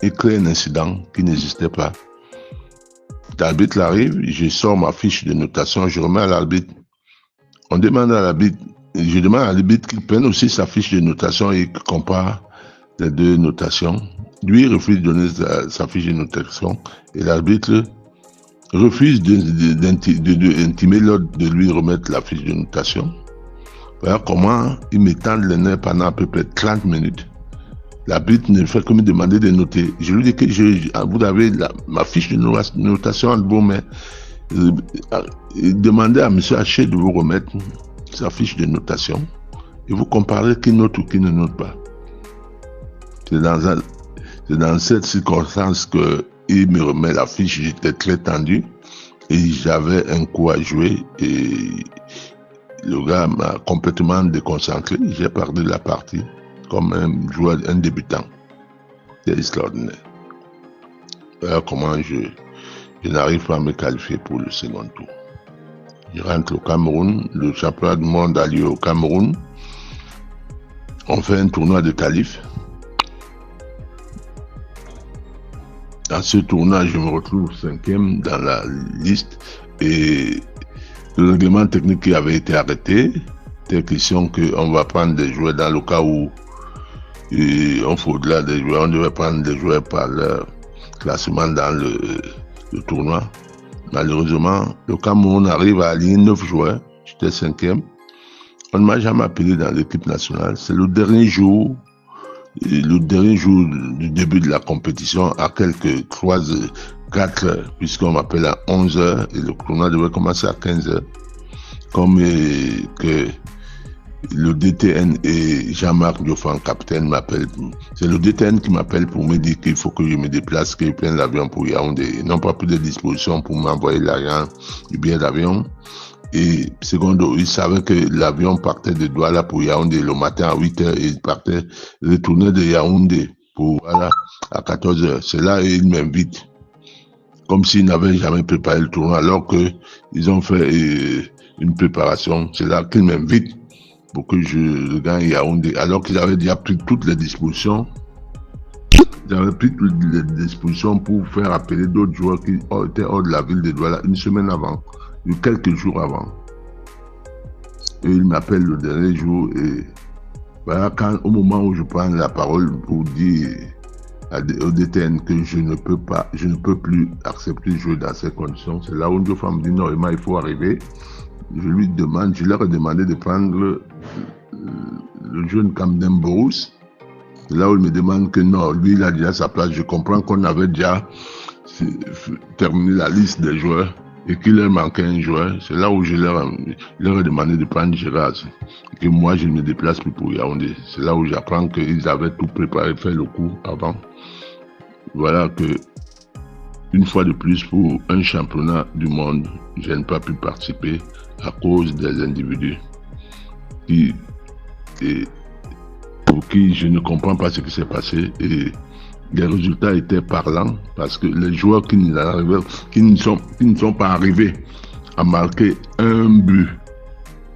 Il crée un incident qui n'existait pas. L'arbitre arrive, je sors ma fiche de notation, je remets à l'arbitre. On demande à l'arbitre, je demande à l'arbitre qu'il prenne aussi sa fiche de notation et qu'il compare les 2 notations. Lui, il refuse de donner sa fiche de notation et l'arbitre refuse d'intimer l'autre de lui remettre la fiche de notation. Voilà comment il m'étend les nerfs pendant à peu près 30 minutes. L'arbitre ne fait que me demander de noter. Je lui dis que vous avez ma fiche de notation entre vos mains. Demandez à M. Haché de vous remettre sa fiche de notation et vous comparez qui note ou qui ne note pas. C'est dans cette circonstance qu'il me remet la fiche. J'étais très tendu et j'avais un coup à jouer et le gars m'a complètement déconcentré. J'ai perdu la partie comme un joueur, un débutant. C'est extraordinaire. Voilà comment je n'arrive pas à me qualifier pour le second tour. Je rentre au Cameroun. Le championnat du monde a lieu au Cameroun. On fait un tournoi de qualif. Dans ce tournoi, je me retrouve 5e dans la liste et le règlement technique qui avait été arrêté, était question qu'on va prendre des joueurs dans le cas où Et on faudra des joueurs, on devait prendre des joueurs par leur classement dans le tournoi. Malheureusement, le Cameroun arrive à aligner 9 joueurs. J'étais 5e. On ne m'a jamais appelé dans l'équipe nationale. C'est le dernier jour du début de la compétition, à quelques 4 heures, puisqu'on m'appelle à 11 heures et le tournoi devait commencer à 15 heures. Comme que le DTN et Jean-Marc Diofan, capitaine, m'appellent. C'est le DTN qui m'appelle pour me dire qu'il faut que je me déplace, que je prenne l'avion pour Yaoundé. Ils n'ont pas pris de disposition pour m'envoyer l'argent du billet d'avion. Et secondo, ils savaient que l'avion partait de Douala pour Yaoundé le matin à 8 heures et il partait retourner de Yaoundé pour, voilà, à 14 heures. C'est là et ils m'invitent. Comme s'ils n'avaient jamais préparé le tournoi, alors qu'ils ont fait une préparation. C'est là qu'ils m'invitent pour que je gagne Yaoundé, alors qu'ils avaient déjà pris toutes les dispositions. Ils avaient pris toutes les dispositions pour faire appeler d'autres joueurs qui étaient hors de la ville de Douala une semaine avant, ou quelques jours avant. Et ils m'appellent le dernier jour et voilà, au moment où je prends la parole pour dire au DTN que je ne peux plus accepter de jouer dans ces conditions, c'est là où une femme me dit non, il faut arriver. Je leur ai demandé de prendre le jeune Kamden Borous. C'est là où il me demande que non, lui il a déjà sa place. Je comprends qu'on avait déjà terminé la liste des joueurs et qu'il leur manquait un joueur. C'est là où je leur ai demandé de prendre Gérard. Et que moi je me déplace plus pour Yaoundé. C'est là où j'apprends qu'ils avaient tout préparé, fait le coup avant. Voilà que une fois de plus pour un championnat du monde, je n'ai pas pu participer à cause des individus pour qui je ne comprends pas ce qui s'est passé et les résultats étaient parlants parce que les joueurs qui ne sont pas arrivés à marquer un but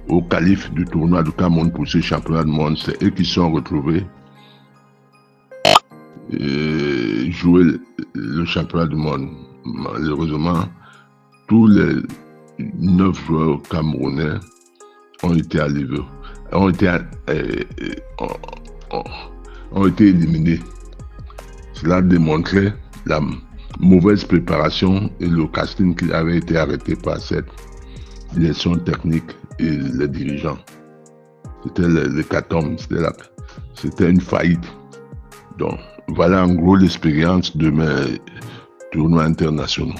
au qualif du tournoi du Cameroun pour ce championnat du monde, c'est eux qui sont retrouvés jouer le championnat du monde. Malheureusement, tous les 9 joueurs camerounais ont été éliminés. Cela démontrait la mauvaise préparation et le casting qui avait été arrêté par cette direction technique et les dirigeants. C'était l'hécatombe, c'était une faillite. Donc, voilà en gros l'expérience de mes tournois internationaux.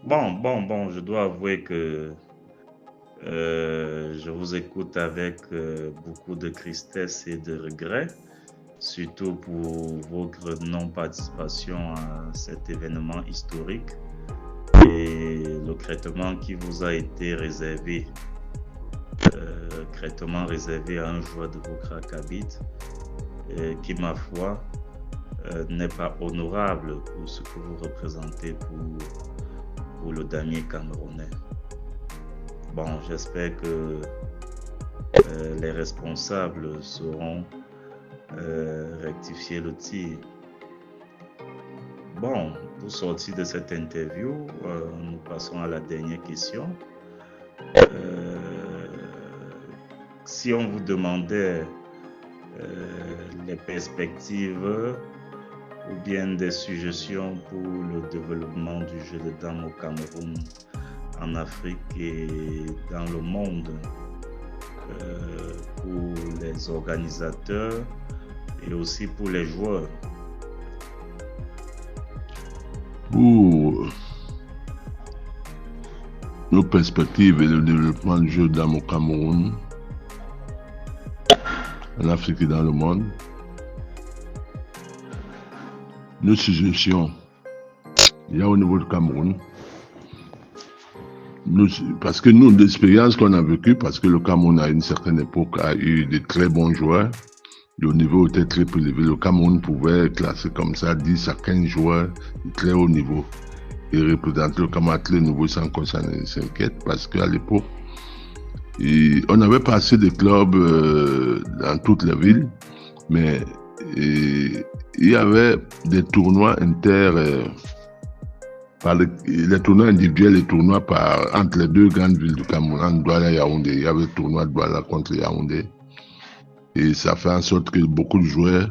Bon, je dois avouer que je vous écoute avec beaucoup de tristesse et de regret, surtout pour votre non-participation à cet événement historique et le traitement qui vous a été réservé, à un joueur de votre acabit, qui, ma foi, n'est pas honorable pour ce que vous représentez pour le damier camerounais. Bon, j'espère que les responsables sauront rectifier le tir. Bon, pour sortir de cette interview, nous passons à la dernière question. Si on vous demandait les perspectives ou bien des suggestions pour le développement du jeu de dames au Cameroun, en Afrique et dans le monde, pour les organisateurs et aussi pour les joueurs? Pour nos perspectives et le développement du jeu de dames au Cameroun, en Afrique et dans le monde, nos suggestions, il y a au niveau du Cameroun, parce que nous, l'expérience qu'on a vécue, parce que le Cameroun à une certaine époque a eu de très bons joueurs, le niveau était très élevé. Le Cameroun pouvait classer comme ça 10 à 15 joueurs de très haut niveau et représenter le Cameroun à très niveau sans qu'on s'inquiète, parce qu'à l'époque, on n'avait pas assez de clubs dans toutes les villes, mais il y avait des tournois les tournois individuels et tournois entre les deux grandes villes du Cameroun, Douala et Yaoundé. Il y avait le tournoi de Douala contre Yaoundé. Et ça fait en sorte que beaucoup de joueurs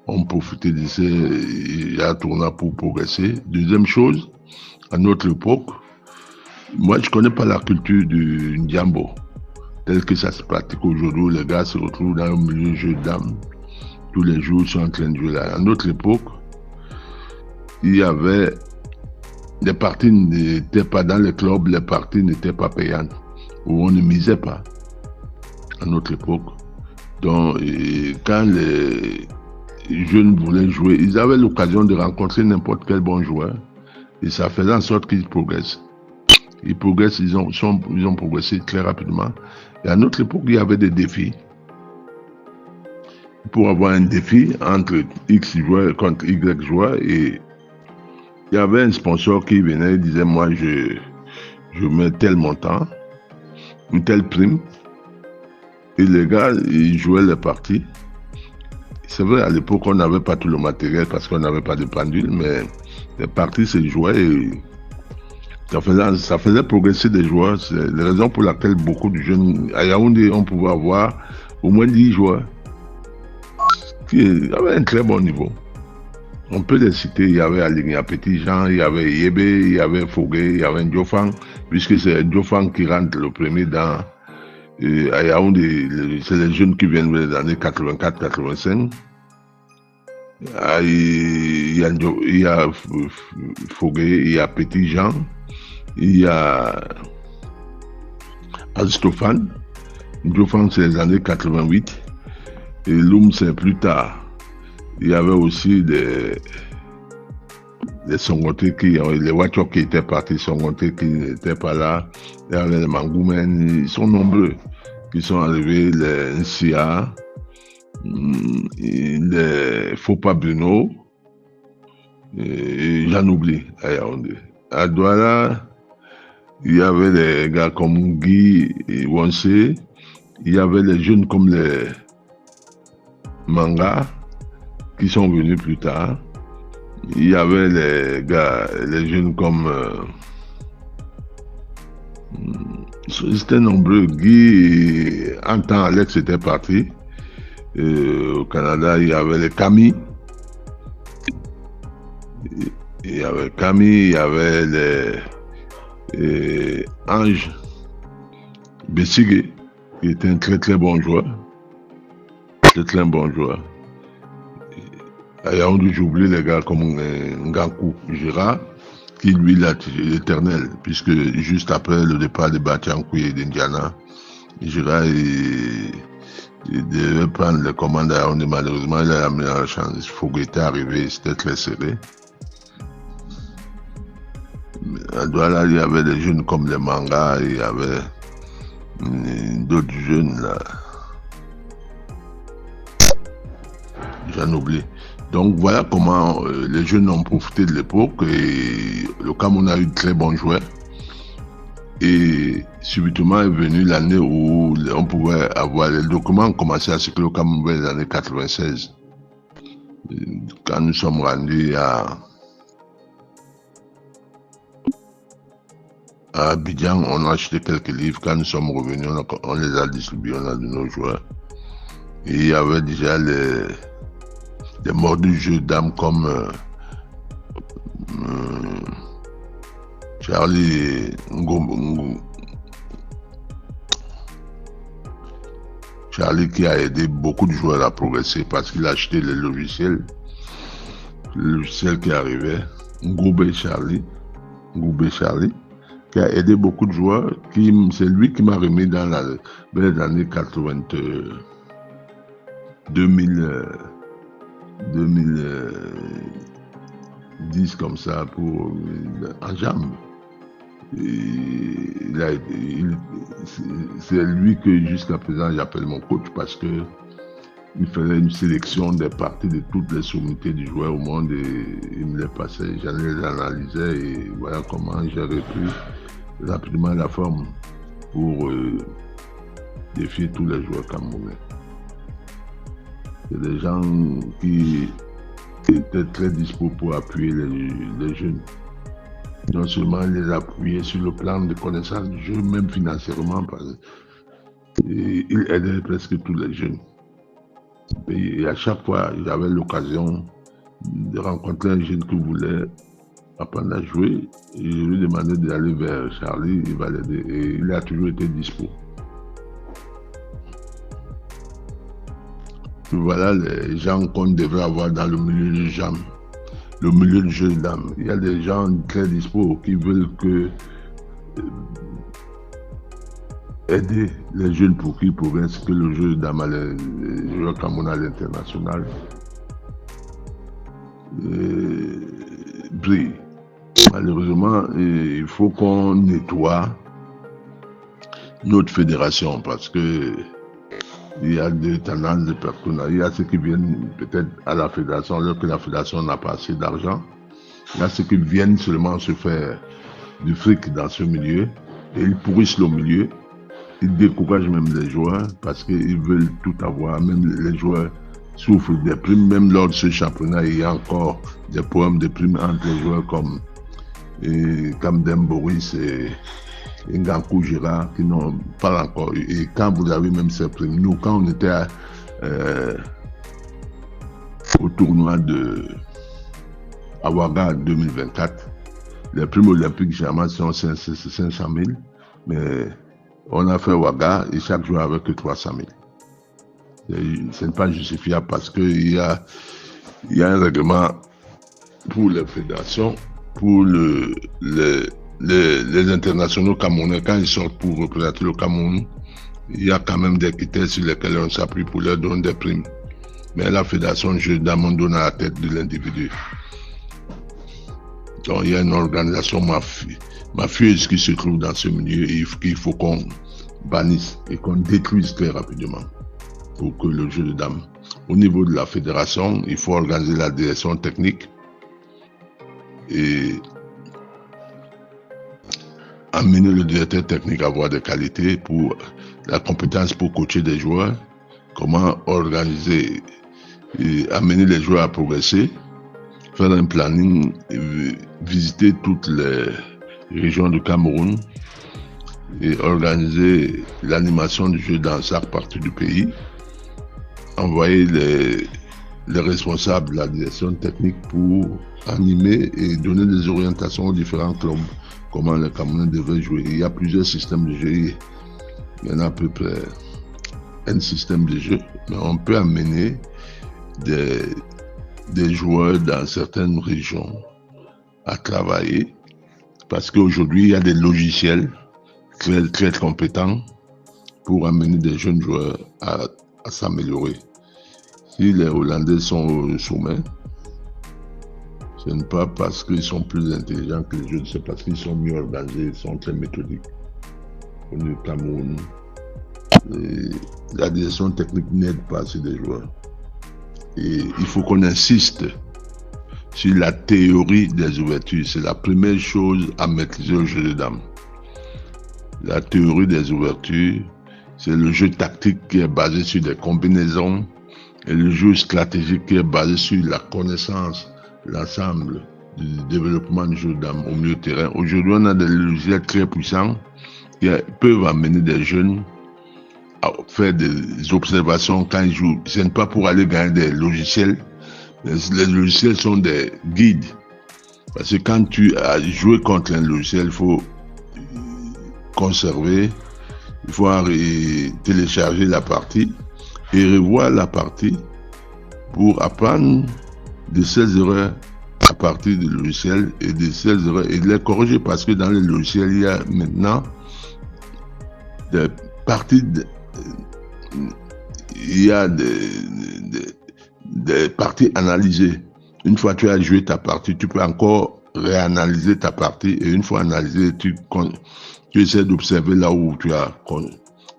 ont profité de ces tournois pour progresser. Deuxième chose, à notre époque, moi je ne connais pas la culture du Ndiambo, tel que ça se pratique aujourd'hui, où les gars se retrouvent dans le milieu de jeu de dames. Tous les jours, ils sont en train de jouer là. À notre époque, il y avait les parties n'étaient pas dans les clubs, les parties n'étaient pas payantes, où on ne misait pas à notre époque. Donc, quand les jeunes voulaient jouer, ils avaient l'occasion de rencontrer n'importe quel bon joueur et ça faisait en sorte qu'ils progressent. Ils progressent, ils ont progressé très rapidement. Et à notre époque, il y avait des défis. Pour avoir un défi entre X joueurs contre Y joueurs, et il y avait un sponsor qui venait et disait, moi je mets tel montant, une telle prime, et les gars, ils jouaient les parties. C'est vrai, à l'époque, on n'avait pas tout le matériel parce qu'on n'avait pas de pendule, mais les parties se jouaient et ça faisait progresser des joueurs. C'est la raison pour laquelle beaucoup de jeunes, à Yaoundé, on pouvait avoir au moins 10 joueurs qui avaient un très bon niveau. On peut les citer, il y avait Aligna Petit Jean, il y avait Yebe, il y avait Fogué, il y avait Ndiofang, puisque c'est Ndiofang qui rentre le premier dans à Yaoundé, c'est les jeunes qui viennent des années 84-85. Il y a Fogué, il y a Petit Jean, il y a Aristophane. Ndiofang, c'est les années 88. Et Loum, c'est plus tard. Il y avait aussi des Songoté les voitures qui étaient partis, Songoté qui n'étaient pas là. Il y avait les Mangoumen, ils sont nombreux qui sont arrivés, les Nsia, les Fopa Bruno, et j'en oublie à Yaoundé. À Douala, il y avait des gars comme Guy et Wonsé, il y avait les jeunes comme les Manga qui sont venus plus tard. Il y avait les gars, les jeunes comme c'était nombreux. Guy, en temps Alex était parti. Au Canada, il y avait les Camille. Il y avait Camille, il y avait les Ange Bessigué, qui était un très très bon joueur. Très bon joueur. À Yaoundé, j'oublie les gars comme Ngankou Gérard, qui lui l'éternel, puisque juste après le départ de Batiankou et d'Indiana, Gérard il devait prendre les commandes à Yaoundé. Malheureusement, il a amené la chance. Fogué était arrivé, c'était très serré. À Douala, il y avait des jeunes comme les Mangas, il y avait d'autres jeunes là. J'en oublie. Donc voilà comment les jeunes ont profité de l'époque et le Cameroun a eu de très bons joueurs. Et subitement est venue l'année où on pouvait avoir les documents ont commencé à circuler au Cameroun dans les années 96. Quand nous sommes rendus à Abidjan, on a acheté quelques livres. Quand nous sommes revenus, on les a distribués, on a de nos joueurs. Et il y avait déjà des morts du jeu d'âme comme Charlie Charlie qui a aidé beaucoup de joueurs à progresser parce qu'il a acheté le logiciel qui arrivait, Ngoubé Charlie, qui a aidé beaucoup de joueurs, c'est lui qui m'a remis dans les années 80, 2010 comme ça en jambes. C'est lui que jusqu'à présent j'appelle mon coach parce que il faisait une sélection des parties de toutes les sommités du joueur au monde et il me les passait, j'en les analysais et voilà comment j'ai repris rapidement la forme pour défier tous les joueurs camerounais. C'est des gens qui étaient très dispos pour appuyer les jeunes. Non seulement les appuyer sur le plan de connaissance du jeu, même financièrement, il aidait presque tous les jeunes. Et à chaque fois, j'avais l'occasion de rencontrer un jeune qui voulait apprendre à jouer. Et je lui demandais d'aller vers Charlie, il va l'aider. Et il a toujours été dispo. Et voilà les gens qu'on devrait avoir dans le milieu du jam, le milieu du jeu de dames. Il y a des gens très dispo qui veulent aider les jeunes pour qu'ils progressent, que le jeu de dames, les joueurs camerounais à l'international brille. Malheureusement, il faut qu'on nettoie notre fédération parce que il y a des tendances de partenariat. Il y a ceux qui viennent peut-être à la fédération alors que la fédération n'a pas assez d'argent. Il y a ceux qui viennent seulement se faire du fric dans ce milieu et ils pourrissent le milieu. Ils découragent même les joueurs parce qu'ils veulent tout avoir. Même les joueurs souffrent des primes. Même lors de ce championnat, il y a encore des problèmes de primes entre les joueurs comme Kamdem Boris et Ngankou Gérard qui n'ont pas encore eu. Et quand vous avez même ces primes, nous, quand on était au tournoi de Ouaga 2024, les primes olympiques, généralement, sont 500 000, mais on a fait Ouaga et chaque joueur avait que 300 000. Ce n'est pas justifiable parce qu'il y a un règlement pour les fédérations, pour les internationaux camerounais, quand ils sortent pour représenter le Cameroun, il y a quand même des critères sur lesquels on s'appuie pour leur donner des primes. Mais la fédération de jeu d'Amon donne à la tête de l'individu. Donc il y a une organisation mafieuse qui se trouve dans ce milieu et il faut qu'on bannisse et qu'on détruise très rapidement pour que le jeu de dames. Au niveau de la fédération, il faut organiser la direction technique et amener le directeur technique à avoir des qualités pour la compétence pour coacher des joueurs, comment organiser et amener les joueurs à progresser, faire un planning, visiter toutes les régions du Cameroun et organiser l'animation du jeu dans chaque partie du pays, envoyer les responsables de la direction technique pour animer et donner des orientations aux différents clubs, comment les Camerounais devraient jouer. Il y a plusieurs systèmes de jeu, il y en a à peu près un système de jeu, mais on peut amener des joueurs dans certaines régions à travailler parce qu'aujourd'hui il y a des logiciels très, très compétents pour amener des jeunes joueurs à s'améliorer. Si les Hollandais sont au sommet, ce n'est pas parce qu'ils sont plus intelligents que les jeunes, c'est parce qu'ils sont mieux organisés, ils sont très méthodiques. Au Cameroun, la direction technique n'aide pas ces joueurs. Et il faut qu'on insiste sur la théorie des ouvertures. C'est la première chose à maîtriser au jeu de dames. La théorie des ouvertures, c'est le jeu tactique qui est basé sur des combinaisons et le jeu stratégique qui est basé sur la connaissance, l'ensemble du développement du jeu de dames au milieu de terrain. Aujourd'hui, on a des logiciels très puissants qui peuvent amener des jeunes à faire des observations quand ils jouent. Ce n'est pas pour aller gagner des logiciels. Les logiciels sont des guides. Parce que quand tu as joué contre un logiciel, il faut conserver, il faut télécharger la partie et revoir la partie pour apprendre de ces erreurs à partir du logiciel et de ces erreurs et de les corriger parce que dans les logiciels, il y a maintenant des parties il y a des parties analysées. Une fois que tu as joué ta partie, tu peux encore réanalyser ta partie et une fois analysé, tu essaies d'observer là où tu as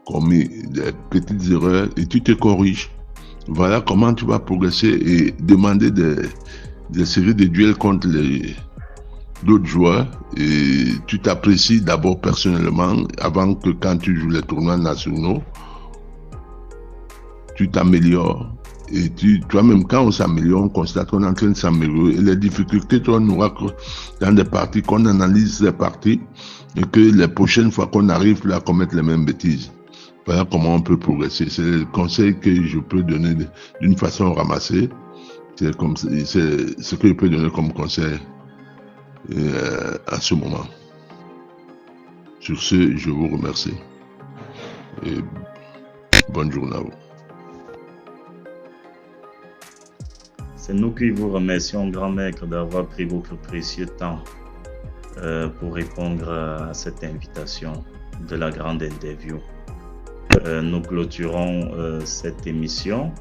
commis des petites erreurs et tu te corriges. Voilà comment tu vas progresser et demander des séries de duels contre d'autres joueurs et tu t'apprécies d'abord personnellement avant que quand tu joues les tournois nationaux, tu t'améliores et toi-même quand on s'améliore, on constate qu'on est en train de s'améliorer et les difficultés, on aura dans des parties qu'on analyse les parties et que les prochaines fois qu'on arrive plus à commettre les mêmes bêtises. Voilà comment on peut progresser. C'est le conseil que je peux donner d'une façon ramassée. C'est ce que je peux donner comme conseil à ce moment. Sur ce, je vous remercie. Et bonne journée à vous. C'est nous qui vous remercions, grand maître, d'avoir pris votre précieux temps pour répondre à cette invitation de la grande interview. Nous clôturons cette émission